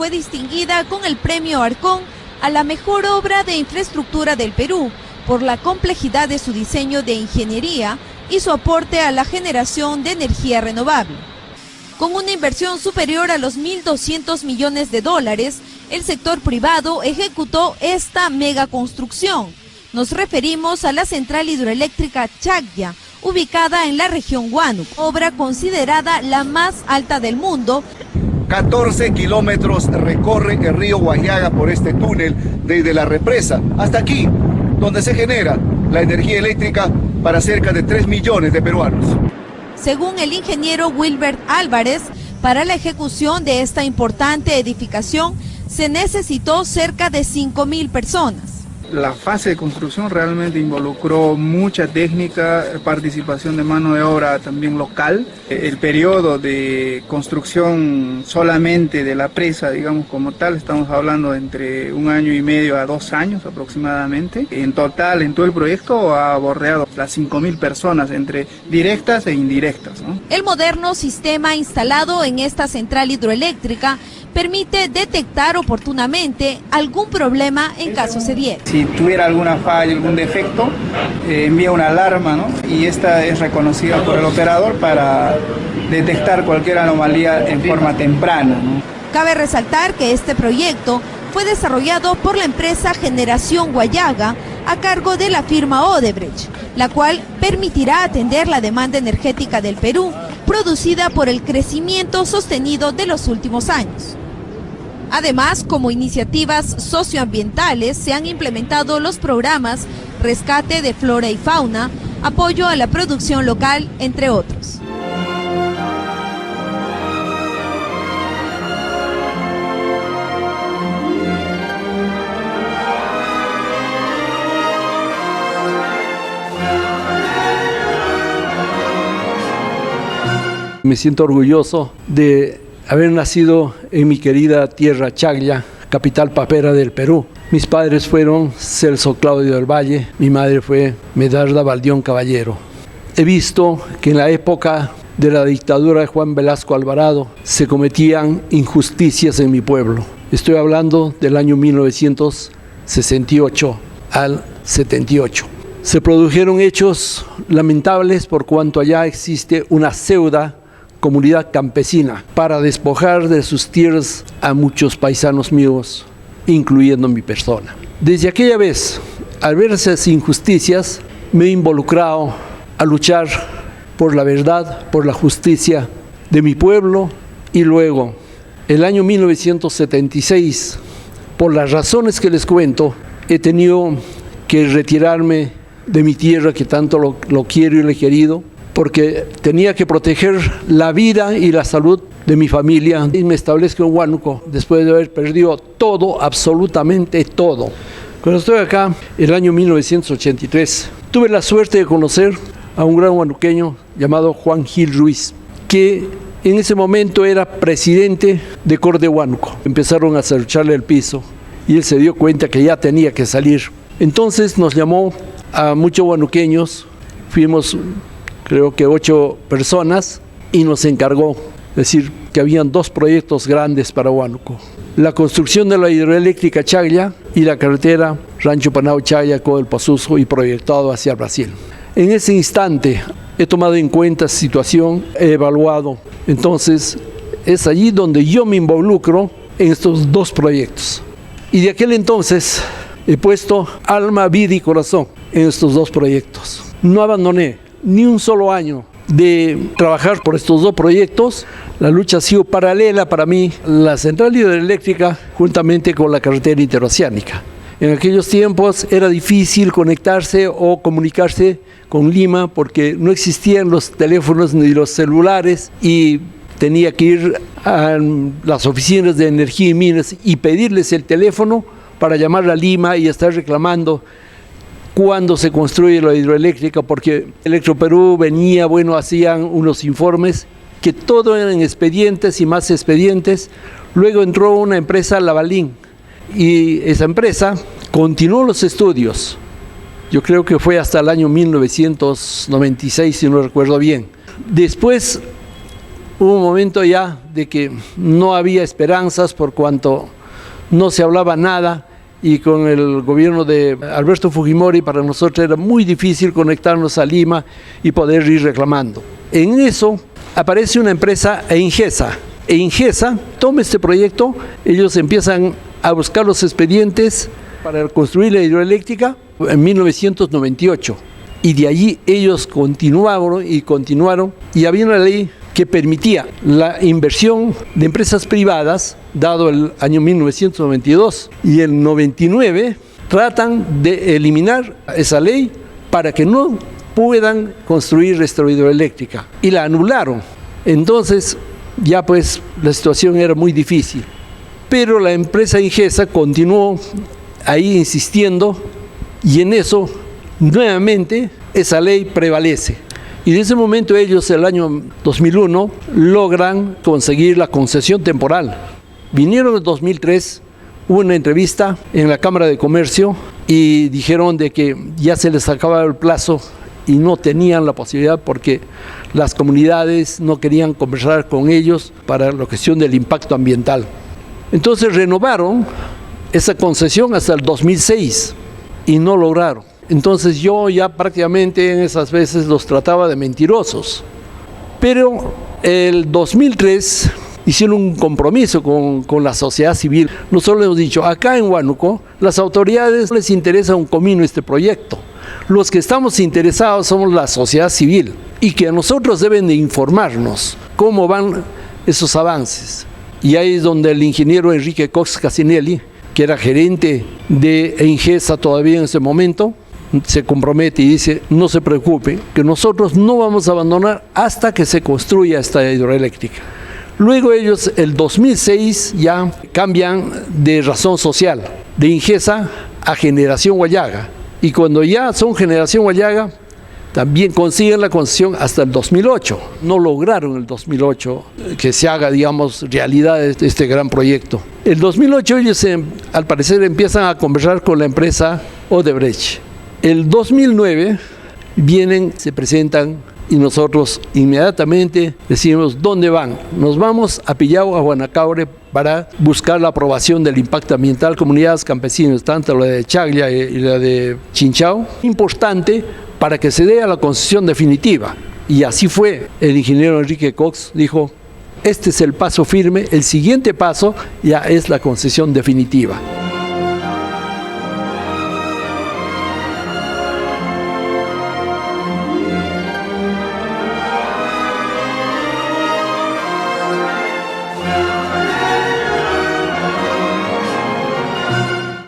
fue distinguida con el Premio Arcón a la mejor obra de infraestructura del Perú por la complejidad de su diseño de ingeniería y su aporte a la generación de energía renovable. Con una inversión superior a los 1.200 millones de dólares, el sector privado ejecutó esta megaconstrucción. Nos referimos a la central hidroeléctrica Chaclla, ubicada en la región Huánuco, obra considerada la más alta del mundo. 14 kilómetros recorre el río Guayaga por este túnel desde la represa hasta aquí, donde se genera la energía eléctrica para cerca de 3 millones de peruanos. Según el ingeniero Wilbert Álvarez, para la ejecución de esta importante edificación se necesitó cerca de 5.000 personas. La fase de construcción realmente involucró mucha técnica, participación de mano de obra también local. El periodo de construcción solamente de la presa, digamos como tal, estamos hablando de entre 1 año y medio a 2 años aproximadamente. En total, en todo el proyecto ha bordeado las 5.000 personas entre directas e indirectas, ¿no? El moderno sistema instalado en esta central hidroeléctrica permite detectar oportunamente algún problema en caso se diera. Si tuviera alguna falla, algún defecto, envía una alarma, ¿no? Y esta es reconocida por el operador para detectar cualquier anomalía en forma temprana, ¿no? Cabe resaltar que este proyecto fue desarrollado por la empresa Generación Guayaga a cargo de la firma Odebrecht, la cual permitirá atender la demanda energética del Perú, producida por el crecimiento sostenido de los últimos años. Además, como iniciativas socioambientales, se han implementado los programas Rescate de Flora y Fauna, apoyo a la producción local, entre otros. Me siento orgulloso de haber nacido en mi querida tierra Chaclla, capital papera del Perú. Mis padres fueron Celso Claudio del Valle, mi madre fue Medarda Baldión Caballero. He visto que en la época de la dictadura de Juan Velasco Alvarado se cometían injusticias en mi pueblo. Estoy hablando del año 1968 al 78. Se produjeron hechos lamentables por cuanto allá existe una pseudo comunidad campesina para despojar de sus tierras a muchos paisanos míos, incluyendo mi persona. Desde aquella vez, al ver esas injusticias, me he involucrado a luchar por la verdad, por la justicia de mi pueblo, y luego, el año 1976, por las razones que les cuento, he tenido que retirarme de mi tierra que tanto lo quiero y lo he querido, porque tenía que proteger la vida y la salud de mi familia. Y me establezco en Huánuco después de haber perdido todo, absolutamente todo. Cuando estoy acá, el año 1983, tuve la suerte de conocer a un gran huanuqueño llamado Juan Gil Ruiz, que en ese momento era presidente de Cor de Huánuco. Empezaron a cerrarle el piso y él se dio cuenta que ya tenía que salir. Entonces nos llamó a muchos huanuqueños, fuimos creo que 8 personas, y nos encargó, es decir, que habían 2 proyectos grandes para Huánuco: la construcción de la hidroeléctrica Chaclla y la carretera Rancho Panao Chaclla con el Pazuzo, y proyectado hacia Brasil. En ese instante he tomado en cuenta esta situación, he evaluado, entonces es allí donde yo me involucro en estos 2 proyectos. Y de aquel entonces he puesto alma, vida y corazón en estos 2 proyectos. No abandoné ni un solo año de trabajar por estos 2 proyectos. La lucha ha sido paralela para mí, la central hidroeléctrica juntamente con la carretera interoceánica. En aquellos tiempos era difícil conectarse o comunicarse con Lima porque no existían los teléfonos ni los celulares, y tenía que ir a las oficinas de energía y minas y pedirles el teléfono para llamar a Lima y estar reclamando cuando se construye la hidroeléctrica, porque Electroperú venía, hacían unos informes que todo eran expedientes y más expedientes. Luego entró una empresa, Lavalin, y esa empresa continuó los estudios. Yo creo que fue hasta el año 1996, si no recuerdo bien. Después Hubo un momento ya de que no había esperanzas por cuanto no se hablaba nada, y con el gobierno de Alberto Fujimori para nosotros era muy difícil conectarnos a Lima y poder ir reclamando. En eso aparece una empresa Engesa. Engesa toma este proyecto, ellos empiezan a buscar los expedientes para construir la hidroeléctrica en 1998. Y de allí ellos continuaron, y había una ley que permitía la inversión de empresas privadas, dado el año 1992. Y el 99 tratan de eliminar esa ley para que no puedan construir esta hidroeléctrica. Y la anularon. Entonces, ya pues la situación era muy difícil. Pero la empresa Engesa continuó ahí insistiendo, y en eso, nuevamente, esa ley prevalece. Y de ese momento ellos, el año 2001, logran conseguir la concesión temporal. Vinieron en 2003, hubo una entrevista en la Cámara de Comercio y dijeron de que ya se les acababa el plazo y no tenían la posibilidad porque las comunidades no querían conversar con ellos para la cuestión del impacto ambiental. Entonces renovaron esa concesión hasta el 2006 y no lograron. Entonces yo ya prácticamente en esas veces los trataba de mentirosos. Pero el 2003 hicieron un compromiso con la sociedad civil. Nosotros les hemos dicho, acá en Huánuco, las autoridades les interesa un comino este proyecto. Los que estamos interesados somos la sociedad civil y que a nosotros deben de informarnos cómo van esos avances. Y ahí es donde el ingeniero Enrique Cox Casinelli, que era gerente de Engesa todavía en ese momento, se compromete y dice, no se preocupe, que nosotros no vamos a abandonar hasta que se construya esta hidroeléctrica. Luego ellos, el 2006, ya cambian de razón social, de Engesa a Generación Huallaga. Y cuando ya son Generación Huallaga, también consiguen la concesión hasta el 2008. No lograron el 2008 que se haga, digamos, realidad este gran proyecto. El 2008 ellos, al parecer, empiezan a conversar con la empresa Odebrecht. El 2009 vienen, se presentan y nosotros inmediatamente decimos, ¿dónde van? Nos vamos a Pillao, a Huanacaure, para buscar la aprobación del impacto ambiental, comunidades campesinas, tanto la de Chaglia y la de Chinchao, importante para que se dé a la concesión definitiva. Y así fue. El ingeniero Enrique Cox dijo, este es el paso firme, el siguiente paso ya es la concesión definitiva.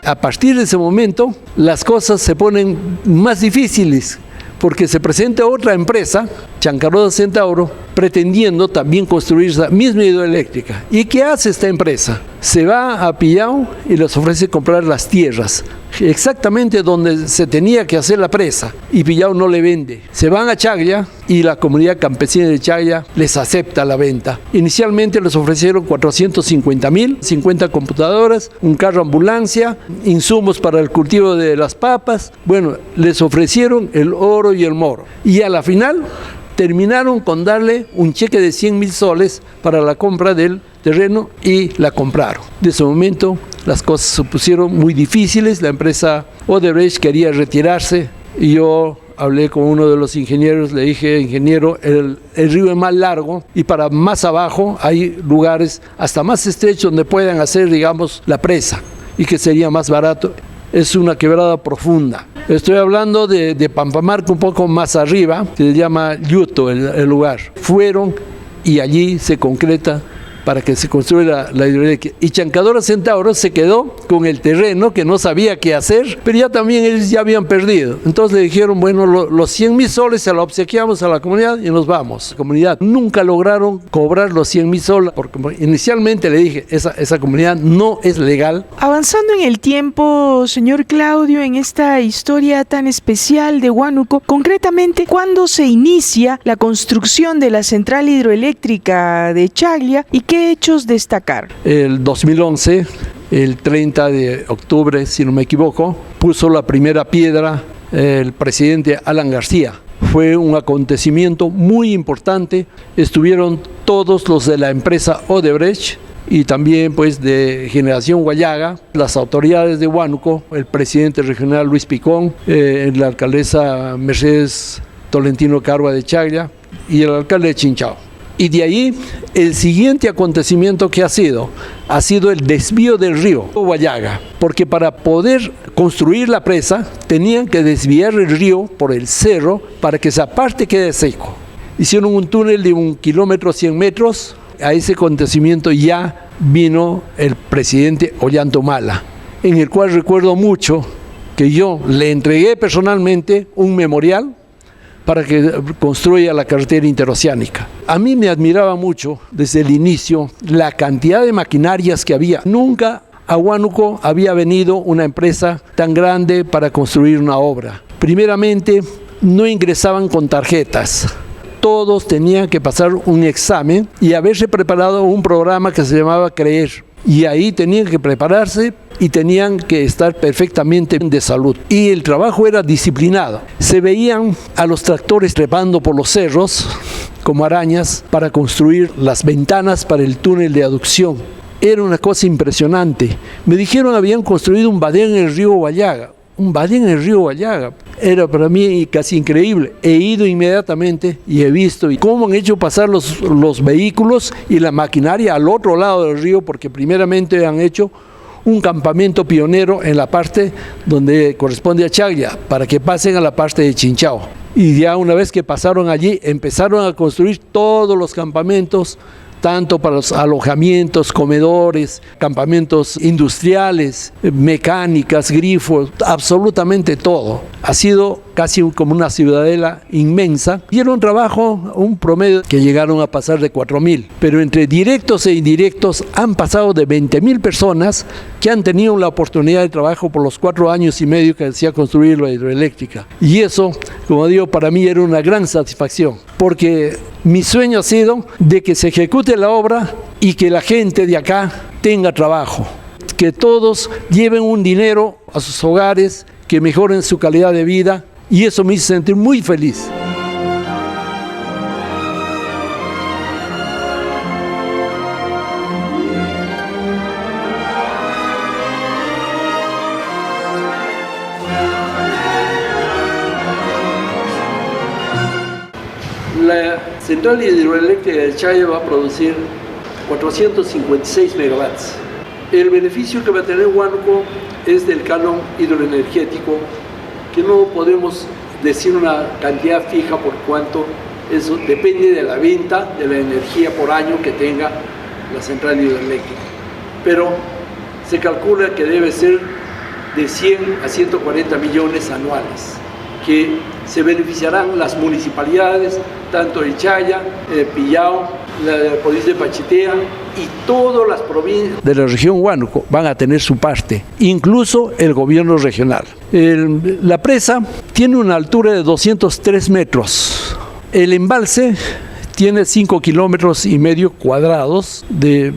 A partir de ese momento, las cosas se ponen más difíciles, porque se presenta otra empresa, Chancaroda Centauro, pretendiendo también construir esa misma hidroeléctrica. ¿Y qué hace esta empresa? Se va a Pillao y les ofrece comprar las tierras, exactamente donde se tenía que hacer la presa, y Pillao no le vende. Se van a Chaglia y la comunidad campesina de Chaglia les acepta la venta. Inicialmente les ofrecieron 450.000, 50 computadoras, un carro ambulancia, insumos para el cultivo de las papas. Bueno, les ofrecieron el oro y el moro. Y a la final terminaron con darle un cheque de 100.000 soles para la compra del terreno y la compraron. De ese momento las cosas se pusieron muy difíciles, la empresa Odebrecht quería retirarse y yo hablé con uno de los ingenieros, le dije, ingeniero, el río es más largo y para más abajo hay lugares hasta más estrechos donde puedan hacer, digamos, la presa y que sería más barato. Es una quebrada profunda. Estoy hablando de Pampamarca, un poco más arriba, se llama Yuto el lugar. Fueron y allí se concreta para que se construya la hidroeléctrica. Y Chancaroda Centauro se quedó con el terreno que no sabía qué hacer, pero ya también ellos ya habían perdido. Entonces le dijeron, bueno, los 100.000 soles se lo obsequiamos a la comunidad y nos vamos. La comunidad nunca lograron cobrar los 100.000 soles, porque inicialmente le dije, esa comunidad no es legal. Avanzando en el tiempo, señor Claudio, en esta historia tan especial de Huánuco, concretamente, ¿cuándo se inicia la construcción de la central hidroeléctrica de Chaglia y qué hechos destacar? El 2011, el 30 de octubre, si no me equivoco, puso la primera piedra el presidente Alan García Fue un acontecimiento muy importante. Estuvieron todos los de la empresa Odebrecht y también pues de Generación Huallaga, las autoridades de Huánuco, el presidente regional Luis Picón, la alcaldesa Mercedes Tolentino Carua de Chaglia y el alcalde de Chinchao. Y de ahí el siguiente acontecimiento que ha sido el desvío del río Huallaga, porque para poder construir la presa tenían que desviar el río por el cerro para que esa parte quede seco. Hicieron un túnel de 1 kilómetro 100 metros. A ese acontecimiento ya vino el presidente Ollantaytamala, en el cual recuerdo mucho que yo le entregué personalmente un memorial para que construya la carretera interoceánica. A mí me admiraba mucho desde el inicio la cantidad de maquinarias que había. Nunca a Huánuco había venido una empresa tan grande para construir una obra. Primeramente, no ingresaban con tarjetas. Todos tenían que pasar un examen y haberse preparado un programa que se llamaba Creer. Y ahí tenían que prepararse y tenían que estar perfectamente de salud. Y el trabajo era disciplinado. Se veían a los tractores trepando por los cerros como arañas para construir las ventanas para el túnel de aducción. Era una cosa impresionante. Me dijeron habían construido un badén en el río Huallaga. Un badén en el río Huallaga. Era para mí casi increíble. He ido inmediatamente y he visto cómo han hecho pasar los vehículos y la maquinaria al otro lado del río, porque primeramente han hecho un campamento pionero en la parte donde corresponde a Chaglia, para que pasen a la parte de Chinchao. Y ya una vez que pasaron allí, empezaron a construir todos los campamentos, tanto para los alojamientos, comedores, campamentos industriales, mecánicas, grifos, absolutamente todo. Ha sido casi como una ciudadela inmensa. Y era un trabajo, un promedio que llegaron a pasar de 4.000. Pero entre directos e indirectos han pasado de 20.000 personas que han tenido la oportunidad de trabajo por los 4 años y medio que decía construir la hidroeléctrica. Y eso, como digo, para mí era una gran satisfacción, porque mi sueño ha sido de que se ejecute la obra y que la gente de acá tenga trabajo, que todos lleven un dinero a sus hogares, que mejoren su calidad de vida, y eso me hizo sentir muy feliz. La central hidroeléctrica de Chaya va a producir 456 megawatts. El beneficio que va a tener Huánuco es del canon hidroenergético, que no podemos decir una cantidad fija por cuánto, eso depende de la venta de la energía por año que tenga la central hidroeléctrica. Pero se calcula que debe ser de 100 a 140 millones anuales, que se beneficiarán las municipalidades, tanto de Chaya, Pillao, la provincia de Pachitea y todas las provincias de la región Huánuco van a tener su parte, incluso el gobierno regional. La presa tiene una altura de 203 metros. El embalse tiene 5 kilómetros y medio cuadrados de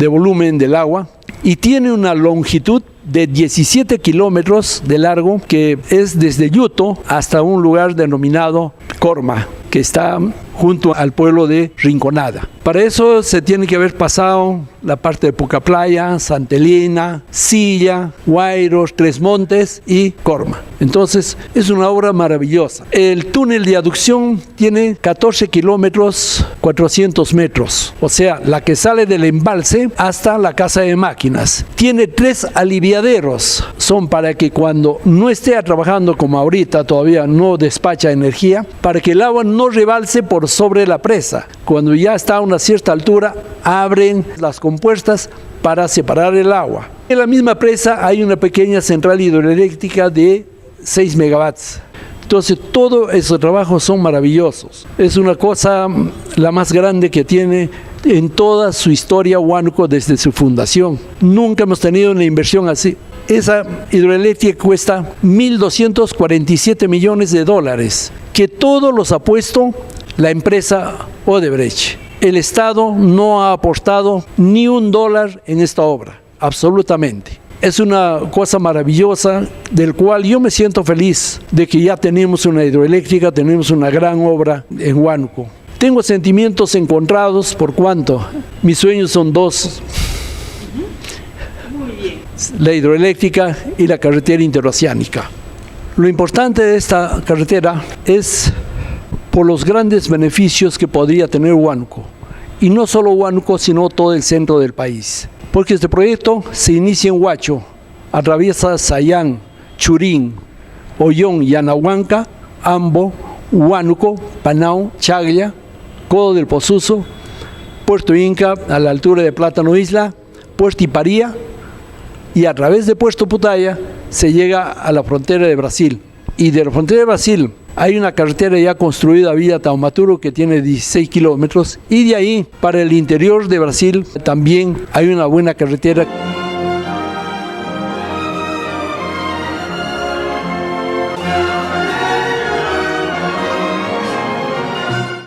volumen del agua y tiene una longitud de 17 kilómetros de largo, que es desde Yuto hasta un lugar denominado Corma, que está junto al pueblo de Rinconada. Para eso se tiene que haber pasado la parte de Pucaplaya, Santa Elena, Silla, Guayros, Tres Montes y Corma. Entonces es una obra maravillosa. El túnel de aducción tiene 14 kilómetros 400 metros, o sea, la que sale del embalse hasta la casa de máquinas. Tiene 3 aliviaderos, son para que cuando no esté trabajando como ahorita, todavía no despacha energía, para que el agua no rebalse por sobre la presa. Cuando ya está a una cierta altura, abren las compuertas para separar el agua. En la misma presa hay una pequeña central hidroeléctrica de 6 megawatts. Entonces, todos esos trabajos son maravillosos. Es una cosa la más grande que tiene en toda su historia Huánuco desde su fundación. Nunca hemos tenido una inversión así. Esa hidroeléctrica cuesta $1.247 millones, que todos los ha puesto la empresa Odebrecht. El Estado no ha aportado ni $1 en esta obra, absolutamente. es una cosa maravillosa del cual yo me siento feliz de que ya tenemos una hidroeléctrica, tenemos una gran obra en Huánuco. Tengo sentimientos encontrados por cuanto mis sueños son dos: la hidroeléctrica y la carretera interoceánica. Lo importante de esta carretera es por los grandes beneficios que podría tener Huánuco, y no solo Huánuco, sino todo el centro del país. Porque este proyecto se inicia en Huacho, atraviesa Sayán, Churín, Ollón y Anahuanca, Ambo, Huánuco, Panao, Chaglia, Codo del Pozuzo, Puerto Inca a la altura de Plátano Isla, Puerto Iparía, y a través de Puerto Putaya se llega a la frontera de Brasil. Y de la frontera de Brasil hay una carretera ya construida vía Taumaturo que tiene 16 kilómetros, y de ahí para el interior de Brasil también hay una buena carretera.